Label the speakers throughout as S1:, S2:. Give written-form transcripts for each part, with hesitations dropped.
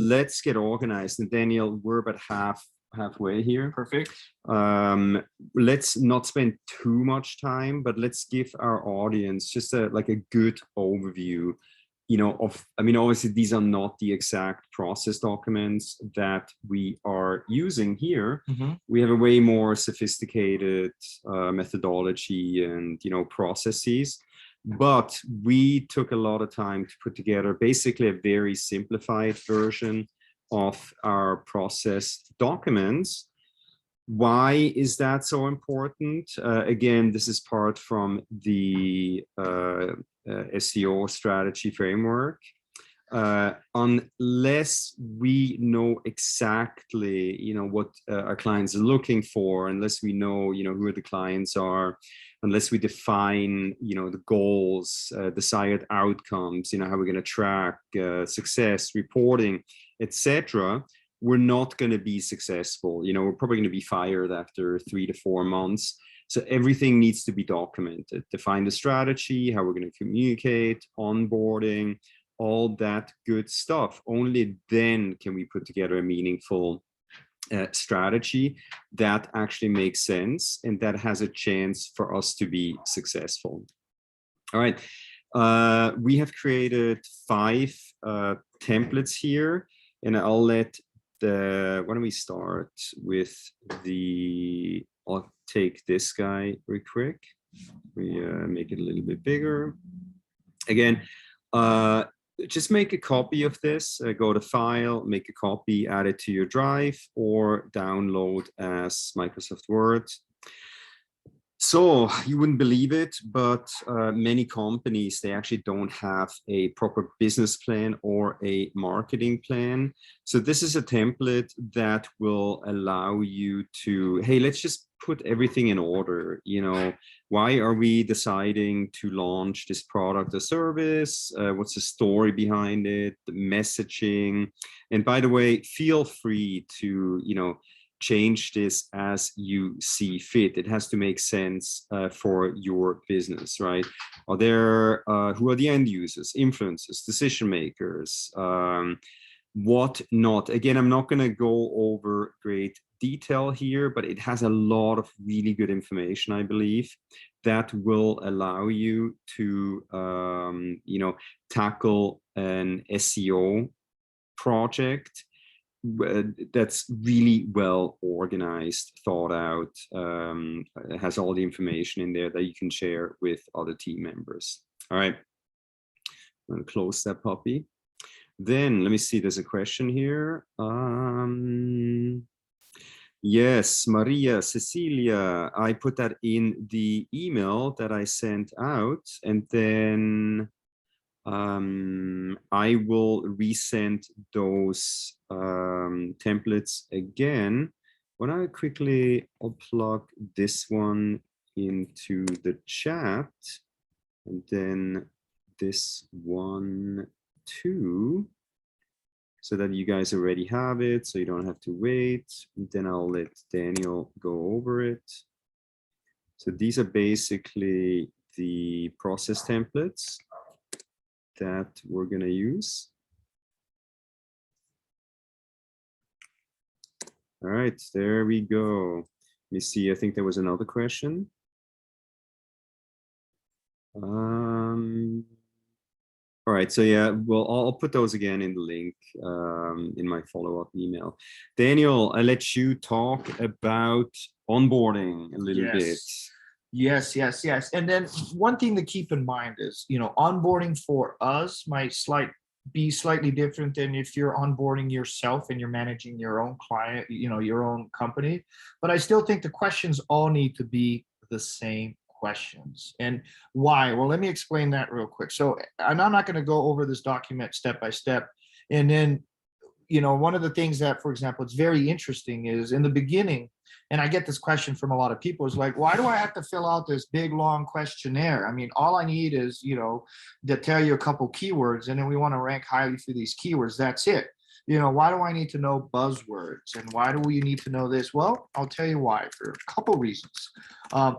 S1: let's get organized. And Daniel, we're about halfway here.
S2: Perfect.
S1: Let's not spend too much time, but let's give our audience just a good overview, of, obviously these are not the exact process documents that we are using here.
S2: Mm-hmm.
S1: We have a way more sophisticated methodology and, processes. But we took a lot of time to put together basically a very simplified version of our process documents. Why is that so important? Again, this is part from the SEO strategy framework. Unless we know exactly, what our clients are looking for, unless we know, who the clients are, unless we define, the goals, desired outcomes, how we're going to track success, reporting, etc., we're not going to be successful. We're probably going to be fired after 3 to 4 months. So everything needs to be documented. Define the strategy, how we're going to communicate, onboarding, all that good stuff. Only then can we put together a meaningful strategy that actually makes sense and that has a chance for us to be successful. All right. We have created 5 templates here, and I'll let why don't we start with I'll take this guy real quick. We make it a little bit bigger. Again, just make a copy of this, go to File, make a copy, add it to your drive, or download as Microsoft Word. So you wouldn't believe it, but many companies, they actually don't have a proper business plan or a marketing plan. So this is a template that will allow you to, hey, let's just put everything in order. Why are we deciding to launch this product or service? What's the story behind it, the messaging? And by the way, feel free to, change this as you see fit. It has to make sense for your business, right? Are there, who are the end users, influencers, decision makers, what not? Again, I'm not going to go over great detail here, but it has a lot of really good information, I believe, that will allow you to, tackle an SEO project that's really well organized, thought out, has all the information in there that you can share with other team members. All right, I'm going to close that puppy. Then let me see, there's a question here. Yes, Maria, Cecilia, I put that in the email that I sent out, and then I will resend those templates again. When I quickly, I'll plug this one into the chat, and then this one too, so that you guys already have it, so you don't have to wait. And then I'll let Daniel go over it. So these are basically the process templates that we're going to use. All right, there we go. Let me see, I think there was another question. All right, so yeah, well, I'll put those again in the link in my follow-up email. Daniel, I let you talk about onboarding a little bit.
S2: Yes. And then one thing to keep in mind is, onboarding for us might be slightly different than if you're onboarding yourself and you're managing your own client, your own company. But I still think the questions all need to be the same questions. And why? Well, let me explain that real quick. So, and I'm not going to go over this document step by step. And then, one of the things that, for example, it's very interesting is in the beginning, and I get this question from a lot of people, is like, why do I have to fill out this big, long questionnaire? I mean, all I need is, to tell you a couple keywords, and then we want to rank highly for these keywords. That's it. Why do I need to know buzzwords? And why do we need to know this? Well, I'll tell you why, for a couple reasons.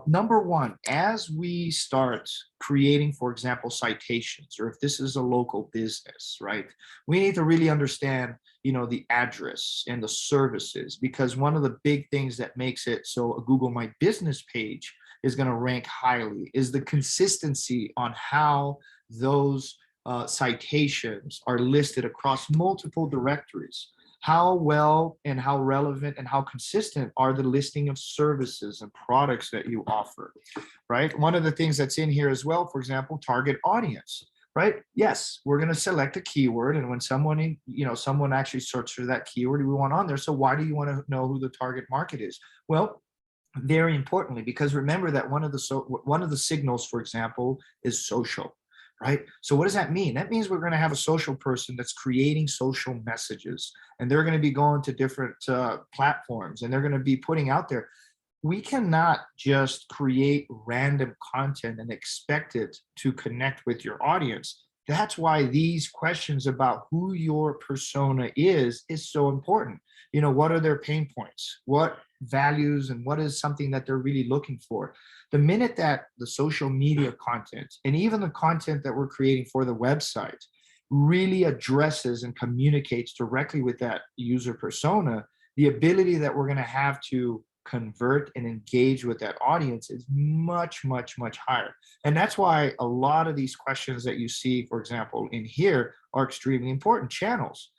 S2: Number one, as we start creating, for example, citations, or if this is a local business, right, we need to really understand, the address and the services, because one of the big things that makes it so a Google My Business page is going to rank highly is the consistency on how those citations are listed across multiple directories. How well and how relevant and how consistent are the listing of services and products that you offer, right? One of the things that's in here as well, for example, target audience, right? Yes, we're going to select a keyword, and when someone actually searches for that keyword, we want on there. So why do you want to know who the target market is? Well, very importantly, because remember that one of the signals, for example, is social, right? So what does that mean? That means we're going to have a social person that's creating social messages, and they're going to be going to different platforms, and they're going to be putting out there. We cannot just create random content and expect it to connect with your audience. That's why these questions about who your persona is so important. What are their pain points? What values and what is something that they're really looking for? The minute that the social media content and even the content that we're creating for the website really addresses and communicates directly with that user persona, the ability that we're going to have to convert and engage with that audience is much, much, much higher. And that's why a lot of these questions that you see, for example, in here are extremely important. Channels,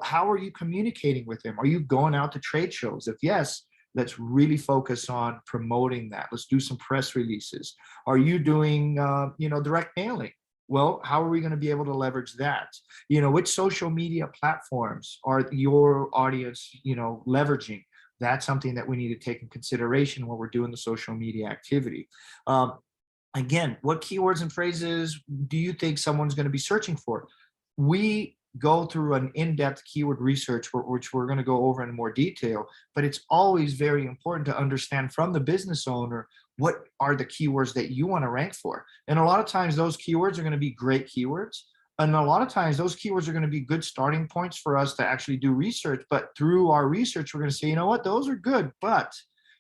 S2: how are you communicating with them? Are you going out to trade shows? If yes, let's really focus on promoting that. Let's do some press releases. Are you doing, direct mailing? Well, how are we going to be able to leverage that? Which social media platforms are your audience, leveraging? That's something that we need to take in consideration when we're doing the social media activity. Again, what keywords and phrases do you think someone's going to be searching for? We go through an in-depth keyword research, which we're going to go over in more detail, but it's always very important to understand from the business owner, what are the keywords that you want to rank for? And a lot of times those keywords are going to be great keywords. And a lot of times those keywords are going to be good starting points for us to actually do research. But through our research, we're going to say, those are good, but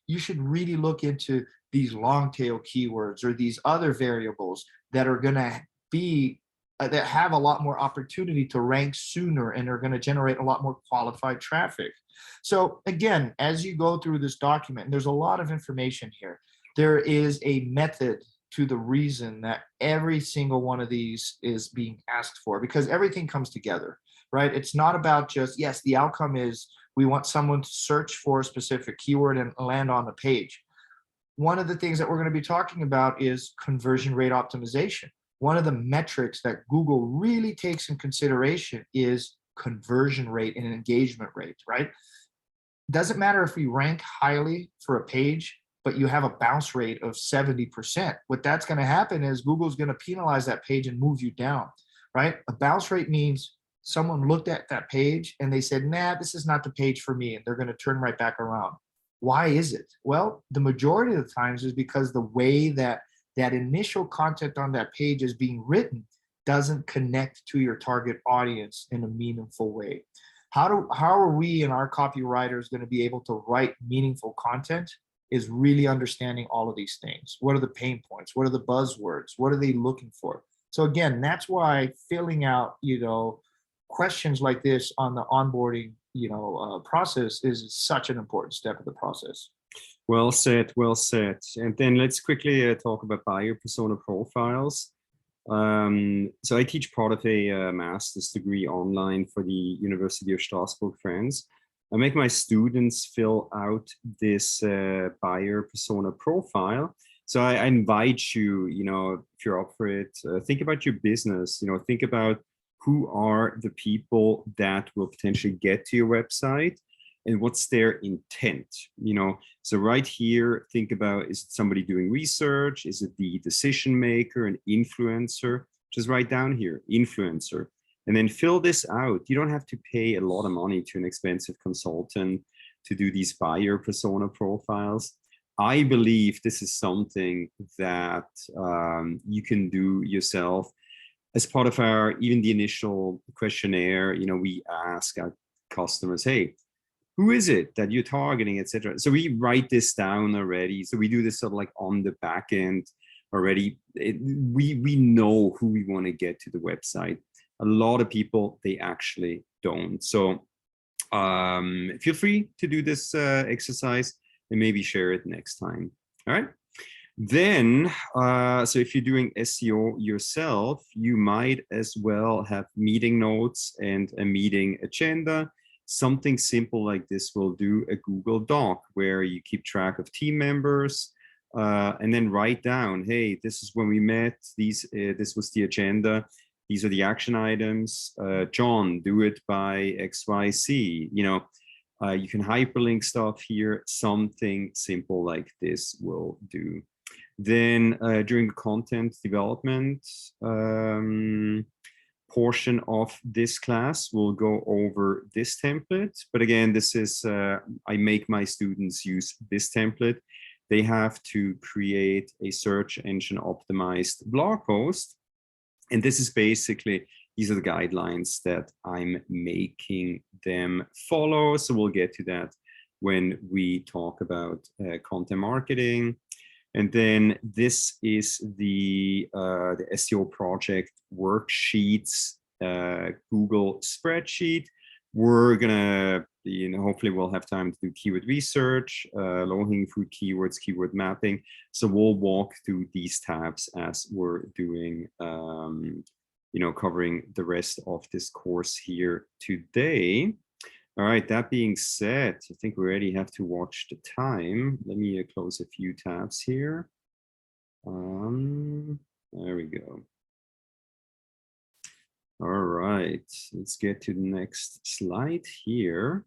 S2: you should really look into these long tail keywords or these other variables that are going to be that have a lot more opportunity to rank sooner and are going to generate a lot more qualified traffic. So again, as you go through this document, and there's a lot of information here, there is a method to the reason that every single one of these is being asked for, because everything comes together, right? It's not about just, yes, the outcome is we want someone to search for a specific keyword and land on the page. One of the things that we're going to be talking about is conversion rate optimization. One of the metrics that Google really takes in consideration is conversion rate and engagement rate, right? Doesn't matter if we rank highly for a page, but you have a bounce rate of 70%. What that's going to happen is Google's going to penalize that page and move you down, right? A bounce rate means someone looked at that page and they said, nah, this is not the page for me. And they're going to turn right back around. Why is it? Well, the majority of the times is because the way that initial content on that page is being written doesn't connect to your target audience in a meaningful way. How are we and our copywriters going to be able to write meaningful content? Is really understanding all of these things. What are the pain points? What are the buzzwords? What are they looking for? So again, that's why filling out, questions like this on the onboarding, process is such an important step of the process.
S1: Well said, well said. And then let's quickly talk about buyer persona profiles. So I teach part of a master's degree online for the University of Strasbourg, France. I make my students fill out this buyer persona profile. So I invite you, if you're up for it, think about your business, think about who are the people that will potentially get to your website and what's their intent, So right here, think about, is it somebody doing research? Is it the decision maker, an influencer? Just write down here, influencer. And then fill this out. You don't have to pay a lot of money to an expensive consultant to do these buyer persona profiles. I believe this is something that you can do yourself. As part of even the initial questionnaire, we ask our customers, hey, who is it that you're targeting, etc. So we write this down already. So we do this sort of like on the back end already. We know who we want to get to the website. A lot of people, they actually don't. So feel free to do this exercise and maybe share it next time. All right. Then, so if you're doing SEO yourself, you might as well have meeting notes and a meeting agenda. Something simple like this will do a Google Doc where you keep track of team members and then write down, hey, this is when we met, this was the agenda, these are the action items. John, do it by XYZ. You can hyperlink stuff here. Something simple like this will do. Then during the content development portion of this class, we'll go over this template. But again, this is, I make my students use this template. They have to create a search engine optimized blog post. And this is basically, these are the guidelines that I'm making them follow. So we'll get to that when we talk about content marketing. And then this is the SEO project worksheets, Google spreadsheet. We're gonna, hopefully we'll have time to do keyword research, low-hanging fruit keywords, keyword mapping. So we'll walk through these tabs as we're doing, covering the rest of this course here today. All right, that being said, I think we already have to watch the time. Let me close a few tabs here. There we go. All right, let's get to the next slide here.